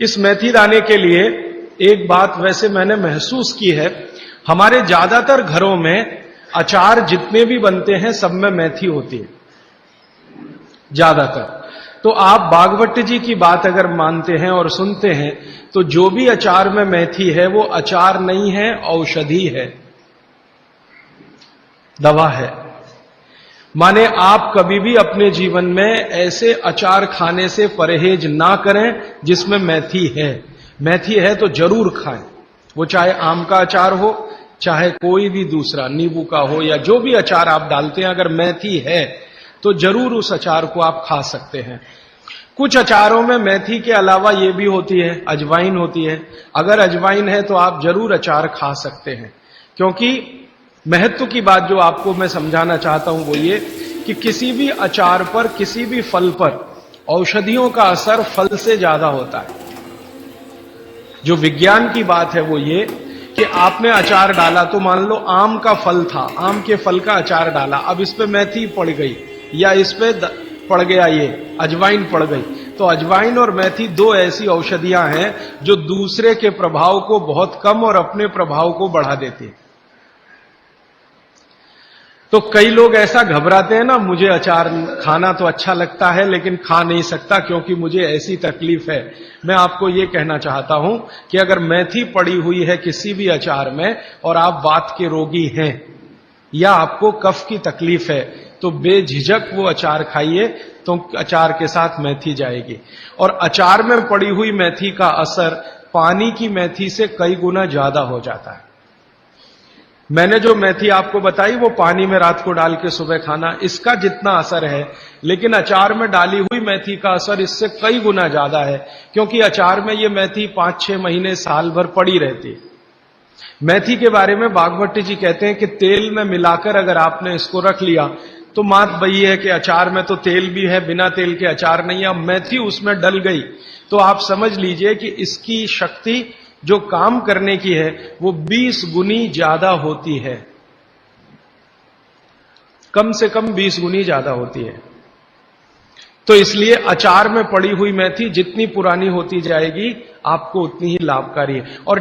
इस मेथी दाने के लिए एक बात वैसे मैंने महसूस की है, हमारे ज्यादातर घरों में अचार जितने भी बनते हैं सब में मेथी होती है ज्यादातर। तो आप बागवट जी की बात अगर मानते हैं और सुनते हैं तो जो भी अचार में मेथी है वो अचार नहीं है, औषधि है, दवा है। माने आप कभी भी अपने जीवन में ऐसे अचार खाने से परहेज ना करें जिसमें मेथी है। मेथी है तो जरूर खाएं, वो चाहे आम का अचार हो, चाहे कोई भी दूसरा नींबू का हो, या जो भी अचार आप डालते हैं, अगर मेथी है तो जरूर उस अचार को आप खा सकते हैं। कुछ अचारों में मेथी के अलावा ये भी होती है, अजवाइन होती है। अगर अजवाइन है तो आप जरूर अचार खा सकते हैं, क्योंकि महत्व की बात जो आपको मैं समझाना चाहता हूं वो ये कि किसी भी अचार पर, किसी भी फल पर औषधियों का असर फल से ज्यादा होता है। जो विज्ञान की बात है वो ये कि आपने अचार डाला, तो मान लो आम का फल था, आम के फल का अचार डाला, अब इस पे मेथी पड़ गई या इस पे पड़ गया ये अजवाइन पड़ गई, तो अजवाइन और मेथी दो ऐसी औषधियां हैं जो दूसरे के प्रभाव को बहुत कम और अपने प्रभाव को बढ़ा देती है। तो कई लोग ऐसा घबराते हैं ना, मुझे अचार खाना तो अच्छा लगता है लेकिन खा नहीं सकता क्योंकि मुझे ऐसी तकलीफ है। मैं आपको ये कहना चाहता हूं कि अगर मेथी पड़ी हुई है किसी भी अचार में और आप वात के रोगी हैं या आपको कफ की तकलीफ है तो बेझिझक वो अचार खाइए, तो अचार के साथ मेथी जाएगी। और अचार में पड़ी हुई मेथी का असर पानी की मेथी से कई गुना ज्यादा हो जाता है। मैंने जो मेथी आपको बताई वो पानी में रात को डाल के सुबह खाना, इसका जितना असर है, लेकिन अचार में डाली हुई मेथी का असर इससे कई गुना ज्यादा है, क्योंकि अचार में ये मेथी 5-6 महीने साल भर पड़ी रहती है। मेथी के बारे में बागवट जी कहते हैं कि तेल में मिलाकर अगर आपने इसको रख लिया तो बात वही है कि अचार में तो तेल भी है, बिना तेल के अचार नहीं है। अब मेथी उसमें डल गई तो आप समझ लीजिए कि इसकी शक्ति जो काम करने की है वो 20 गुनी ज्यादा होती है, कम से कम 20 गुनी ज्यादा होती है। तो इसलिए अचार में पड़ी हुई मेथी जितनी पुरानी होती जाएगी आपको उतनी ही लाभकारी है। और